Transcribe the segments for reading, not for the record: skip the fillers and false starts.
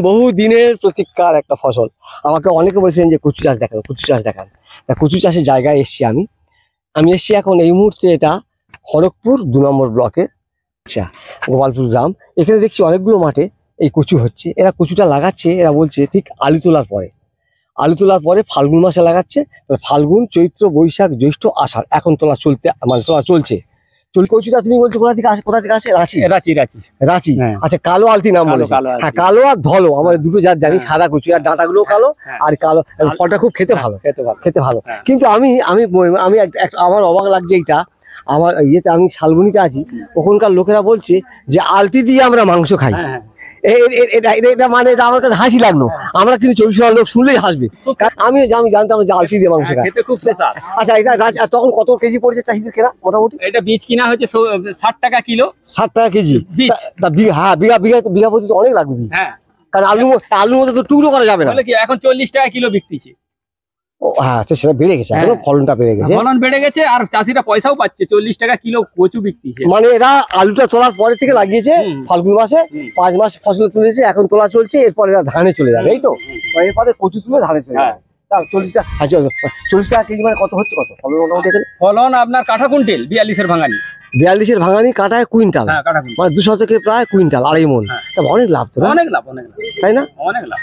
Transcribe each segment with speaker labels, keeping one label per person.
Speaker 1: বহু দিনের প্রতীক্ষার একটা ফসল। আমাকে অনেকে বলছেন যে কচু চাষ দেখান, কচু চাষ দেখান। তা কচু চাষের জায়গায় এসছি আমি এসছি এখন এই মুহূর্তে, এটা খড়গপুর 2 নম্বর ব্লকে, আচ্ছা, গোপালপুর গ্রাম। এখানে দেখছি অনেকগুলো মাঠে এই কচু হচ্ছে। এরা কচুটা লাগাচ্ছে, এরা বলছে ঠিক আলু তোলার পরে ফাল্গুন মাসে লাগাচ্ছে। ফাল্গুন, চৈত্র, বৈশাখ, জ্যৈষ্ঠ, আষাঢ় এখন তোলা চলছে। কচুটা তুমি বলছো কোথা থেকে আসে? রাঁচি। আচ্ছা, কালো আলতি নাম বলে। হ্যাঁ, কালো আর ধলো আমাদের দুটো জাত জানি। সাদা কচু, আর ডাঁটাগুলো কালো আর কালো। ফলটা খুব খেতে ভালো। কিন্তু আমি আমার অবাক লাগছে এইটা। আমার ইয়েতে আমি শালবনিতে আছি, ওখানকার লোকেরা বলছে যে আলতি দিয়ে আমরা মাংস খাই। এটা মানে এটা আমার কাছে হাসি লাগলো। আমরা কিন্তু 24 লোক শুনলেই হাসবে। আমি জানতাম যে আলতি দিয়ে মাংস খাই। আচ্ছা, এটা তখন কত কেজি পড়েছে চাষিদের কেনা? মোটামুটি
Speaker 2: এটা বীজ কিনা হচ্ছে 60 টাকা কিলো।
Speaker 1: 60 টাকা কেজি। হ্যাঁ, বিঘা প্রতি তো অনেক লাগবে।
Speaker 2: হ্যাঁ,
Speaker 1: কারণ আলুর মধ্যে তো টুকরো করা যাবে না।
Speaker 2: এখন 40 টাকা কিলো বিকতিছে।
Speaker 1: হ্যাঁ, সেটা বেড়ে গেছে, ফলনটা বেড়ে গেছে,
Speaker 2: আর চাষিরা পয়সাও পাচ্ছে। 40 টাকা কিলো কচু বিকতিছে।
Speaker 1: মানে এরা আলুটা তোলার পরে থেকে লাগিয়েছে ফাল্গুন মাসে, 5 মাস ফসল তুলেছে, এখন তোলা চলছে। এরপর এরা ধানে চলে যাবে, এই তো। এরপরে কচু তুলে ধানে চলে যাবে। 40 টাকা কেজি মানে কত হচ্ছে? কত ফলন মোটামুটি এখানে?
Speaker 2: ফলন আপনার কাঠা কুইন্টাল 42-এর ভাঙানি।
Speaker 1: 42-এর ভাঙানি, কাটায় কুইন্টাল। মানে 200 থেকে প্রায় কুইন্টাল, 2.5 মণ। তা অনেক লাভ তো,
Speaker 2: অনেক লাভ,
Speaker 1: তাই না?
Speaker 2: অনেক লাভ।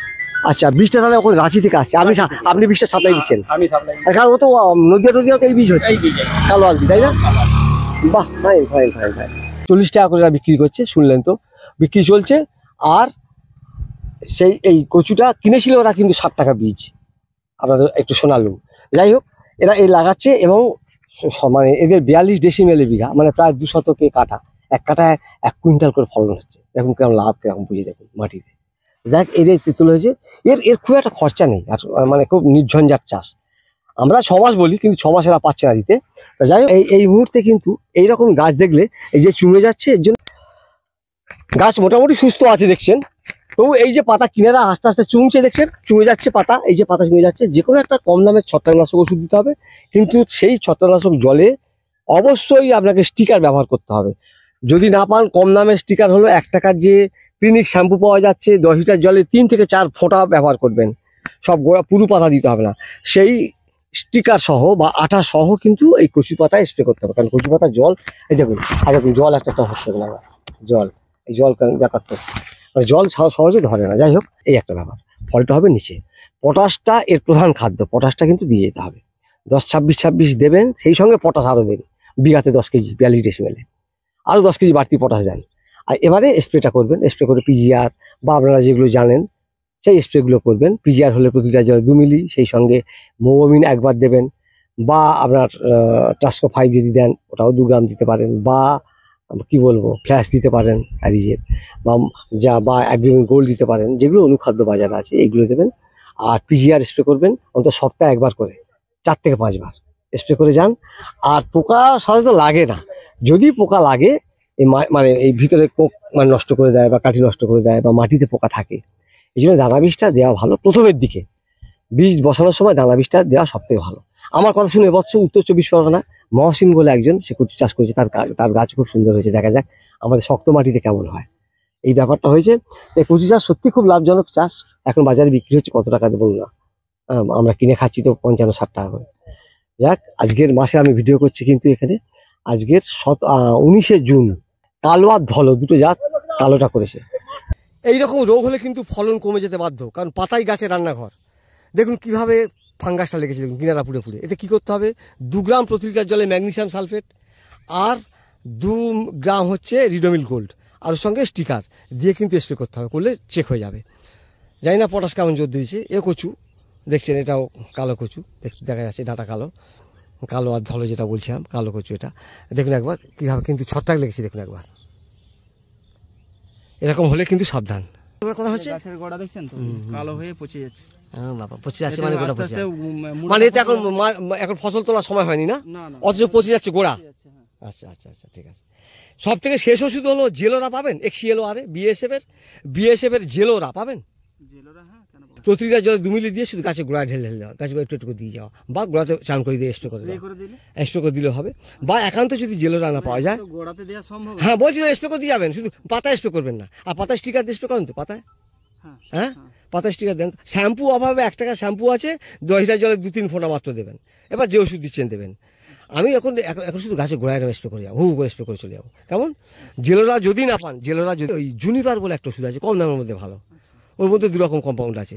Speaker 1: আচ্ছা, বীজটা তাহলে ওখানে রাঁচি থেকে আসছে। আপনি বীজটা সাপ্লাই দিচ্ছেন?
Speaker 2: আমি সাপ্লাই।
Speaker 1: কারণ ও তো নদীয়া এই বীজ হচ্ছে, কালো আলতি, তাই না? বাহ, ফাইন। 40 টাকা করে বিক্রি করছে, শুনলেন তো, বিক্রি চলছে। আর এই কচুটা কিনেছিল ওরা কিন্তু 60 টাকা বীজ, আপনাদের একটু শোনালুম। যাই হোক, এরা লাগাচ্ছে এবং মানে এদের 42 ডেসিমেলে বিঘা, মানে প্রায় 200 কাঠা। এক কাঠায় 1 কুইন্টাল করে ফলন হচ্ছে। দেখুন কেমন লাভ, কেমন বুঝে দেখুন মাটিতে। যাক, এদের তেঁতুল হয়েছে। এর খুব একটা খরচা নেই, আর মানে খুব নির্ঝঞ্ঝাট চাষ। আমরা 6 মাস বলি, কিন্তু 6 মাস এরা পাচ্ছে না দিতে। যাই হোক, এই মুহূর্তে কিন্তু এইরকম গাছ দেখলে, এই যে চুমে যাচ্ছে, এর জন্য গাছ মোটামুটি সুস্থ আছে দেখছেন। তবু এই যে পাতা কিনারা আস্তে আস্তে চুমছে, দেখছেন চুমে যাচ্ছে পাতা, এই যে পাতা চুমে যাচ্ছে। যে কোনো একটা কম দামের ছত্রাকনাশক ওষুধ দিতে হবে, কিন্তু সেই ছত্রাকনাশক জলে অবশ্যই আপনাকে স্টিকার ব্যবহার করতে হবে। যদি না পান, কম দামের স্টিকার হলো 1 টাকার যে ক্লিনিক শ্যাম্পু পাওয়া যাচ্ছে, 10 লিটার জলে 3 থেকে 4 ফোঁটা ব্যবহার করবেন। সব গোড়া পুরো পাতা দিতে হবে না। সেই স্টিকার সহ বা আঠা সহ কিন্তু এই কচু পাতায় স্প্রে করতে হবে। কারণ কচু পাতার জল, এই দেখুন জল একটা হচ্ছে না, এই জল ব্যাপার তো, মানে জল সহজে ধরে না। যাই হোক, এই একটা ব্যাপার। ফলটা হবে নিচে। পটাশটা এর প্রধান খাদ্য, পটাশটা কিন্তু দিয়ে যেতে হবে। 10-26 দেবেন, সেই সঙ্গে পটাশ আরও দেন। বিঘাতে 10 কেজি, 42 ডেসিমেলে আরও 10 কেজি বাড়তি পটাশ দেন। আর এবারে স্প্রেটা করবেন, স্প্রে করে পিজিআর বা আপনারা যেগুলো জানেন সেই স্প্রেগুলো করবেন। পিজিআর হলে প্রতিটা জল 2 মিলি, সেই সঙ্গে মোবামিন 1 বার দেবেন, বা আপনার টাস্কো 5 যদি দেন ওটাও 2 গ্রাম দিতে পারেন, বা কি বলবো ফ্ল্যাশ দিতে পারেন আরিজের, বা অ্যাগ্রিমিন গোল্ড দিতে পারেন, যেগুলো অনুখাদ্য বাজার আছে এইগুলো দেবেন। আর পিজিআর স্প্রে করবেন অন্তত সপ্তাহে 1 বার করে, 4 থেকে 5 বার স্প্রে করে যান। আর পোকা সাধারণত লাগে না। যদি পোকা লাগে, মানে এই ভিতরে কোক মানে নষ্ট করে দেয়, বা কাঠি নষ্ট করে দেয়, বা মাটিতে পোকা থাকে, এই জন্য দানা বীজটা দেওয়া ভালো। প্রথমের দিকে বীজ বসানোর সময় দানা বীজটা দেওয়া সব থেকে ভালো। আমার কথা শুনে এবছর উত্তর 24 পরগনা মহসিন বলে একজন, সে কচু চাষ করেছে, তার গাছ খুব সুন্দর হয়েছে। দেখা যাক আমাদের শক্ত মাটিতে কেমন হয়, এই ব্যাপারটা হয়েছে। এই কচু চাষ সত্যি খুব লাভজনক চাষ। এখন বাজারে বিক্রি হচ্ছে কত টাকা বলুন না, আমরা কিনে খাচ্ছি তো 55-60 টাকা করে। যাক, আজকের মাসে আমি ভিডিও করছি কিন্তু এখানে আজকের 19শে জুন। কালো আর ধলো দুটো জাত কালোটা করেছে। এইরকম রোগ হলে কিন্তু ফলন কমে যেতে বাধ্য, কারণ পাতাই গাছে রান্নাঘর। দেখুন কিভাবে ফাঙ্গাসটা লেগেছে, দেখুন কিনারা পুড়ে। এতে কি করতে হবে? 2 গ্রাম প্রতি লিটার জলে ম্যাগনেসিয়াম সালফেট, আর 2 গ্রাম হচ্ছে রিডোমিল গোল্ড, আর ওর সঙ্গে স্টিকার দিয়ে কিন্তু স্প্রে করতে হবে। করলে চেক হয়ে যাবে। জানি না পটাশ কেমন জোর দিয়েছে। এ কচু দেখছেন, এটাও কালো কচু, দেখা যাচ্ছে ডাঁটা কালো আর ধলো যেটা বলছিলাম, কালো কচু। এটা দেখুন একবার কীভাবে কিন্তু ছত্রাক লেগেছে, দেখুন একবার। এরকম হলে কিন্তু সাবধান। কথা হচ্ছে
Speaker 2: গাছের গোড়া দেখছেন তো কালো হয়ে পচে যাচ্ছে।
Speaker 1: বাবা, পচে যাচ্ছে মানে গোড়া পচে, মানে এতে এখন ফসল তোলার সময় হয়নি না, অথচ পচে যাচ্ছে গোড়া। আচ্ছা, ঠিক আছে। সব থেকে শেষ ওষুধ হলো জেলোরা পাবেন, এক্সিএলও আরে বিএসএফ এর জেলোরা পাবেন। প্রতি লিটার জলে 2 মিলি দিয়ে শুধু গাছে গোড়ায় ঢেলে ঢেলে দেওয়া, গাছে একটু একটু দিয়ে যাওয়া, বা গোড়াতে চান করে দিয়ে স্প্রে করে দেওয়া, স্প্রে করে দিলে হবে। বা একান্ত যদি জেলোরা না পাওয়া যায়,
Speaker 3: গোড়াতে দেওয়া সম্ভব?
Speaker 1: হ্যাঁ বলছি তো, স্প্রে করে দিয়ে যাবেন, শুধু পাতায় স্প্রে করবেন না। আর পাতায় স্টিকার দিয়ে স্প্রে করেন তো পাতায়, হ্যাঁ পাতায় স্টিকার দেন। শ্যাম্পু অভাবে 1 টাকা শ্যাম্পু আছে, 10 লিটার জলে 2-3 ফোঁটা মাত্র দেবেন। এবার যে ওষুধ দিচ্ছেন দেবেন। আমি এখন শুধু গাছে গোড়ায় স্প্রে করে যাবো, হু করে স্প্রে করে চলে যাবো। কেমন? জেলোরা যদি না পান, জেলোরা যদি ওই জুনিপার বলে একটা ওষুধ আছে, কম দামের মধ্যে ভালো, ওর মধ্যে 2 রকম কম্পাউন্ড আছে।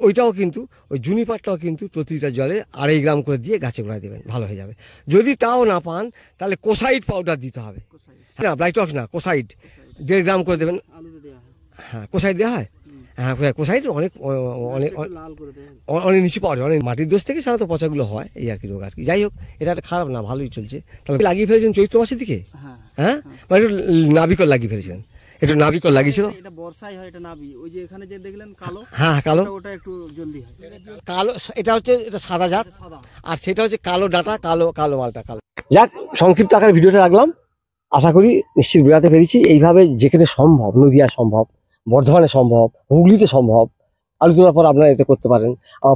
Speaker 1: ওইটাও কিন্তু, ওই জুনিপারটাও কিন্তু প্রতি লিটার জলে 2.5 গ্রাম করে দিয়ে গাছে গোড়ায় দেবেন, ভালো হয়ে যাবে। যদি তাও না পান তাহলে কোসাইড পাউডার দিতে হবে, না ব্লাইটক্স না, কোসাইড 1.5 গ্রাম করে দেবেন। হ্যাঁ কোসাইড দেওয়া হয়, হ্যাঁ কোসাইড অনেক অনেক অনেক নিচু পাওয়া যায়, অনেক মাটির দোষ থেকে সাধারণত পচাগুলো হয়, এই আর কি রোগ আর কি। যাই হোক, এটা একটা খারাপ না, ভালোই চলছে। তাহলে লাগিয়ে ফেলেছেন চৈত্র মাসের দিকে, হ্যাঁ মানে একটু নাবিকল লাগিয়ে ফেলেছিলেন, একটু নাবিকল লাগিয়েছিল।
Speaker 3: এটা বর্ষায় হয়, এটা নাবি। ওই যে এখানে যে দেখলেন কালো,
Speaker 1: হ্যাঁ কালো,
Speaker 3: ওটা একটু জলদি হয়।
Speaker 1: কালো এটা হচ্ছে, এটা সাদা জাত, আর সেটা হচ্ছে কালো ডাঁটা, কালো কালো মালটা কালো। যাক, সংক্ষিপ্ত আকারে ভিডিওটা রাখলাম, আশা করি নিশ্চিত বেড়াতে পেরেছি। এইভাবে যেখানে সম্ভব, নদিয়া সম্ভব, বর্ধমানে সম্ভব, হুগলিতে সম্ভব, আলোচনার পর আপনারা এতে করতে পারেন।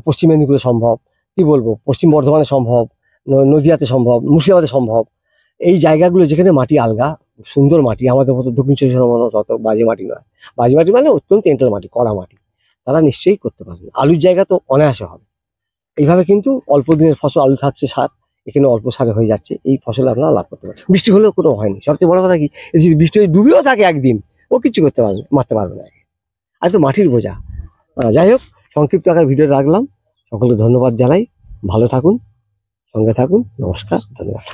Speaker 1: পশ্চিম মেদিনীপুরে সম্ভব, কি বলবো, পশ্চিম বর্ধমানে সম্ভব, নদিয়াতে সম্ভব, মুর্শিদাবাদে সম্ভব। এই জায়গাগুলো যেখানে মাটি আলগা, সুন্দর মাটি, আমাদের মতো দক্ষিণ চব্বিশ পরগনা তত বাজে মাটি নয়, বাজে মাটি মানে অত্যন্ত এঁটেল মাটি, কড়া মাটি, তারা নিশ্চয়ই করতে পারবেন। আলুর জায়গা তো অনায়াসে হবে। এইভাবে কিন্তু অল্প দিনের ফসল, আলু থাকছে সার, এখানে অল্প সারে হয়ে যাচ্ছে, এই ফসল আপনারা লাভ করতে পারেন। বৃষ্টি হলেও কোনো হয়নি, সবচেয়ে বড় কথা কি, যদি বৃষ্টি হয়ে ডুবেও থাকে একদিন, ও কিছু করতে পারবে, মারতে পারবে না, আর তো মাটির বোঝা। যাই হোক, সংক্ষিপ্ত আকার ভিডিও রাখলাম, সকলকে ধন্যবাদ জানাই, ভালো থাকুন, সঙ্গে থাকুন, নমস্কার, ধন্যবাদ।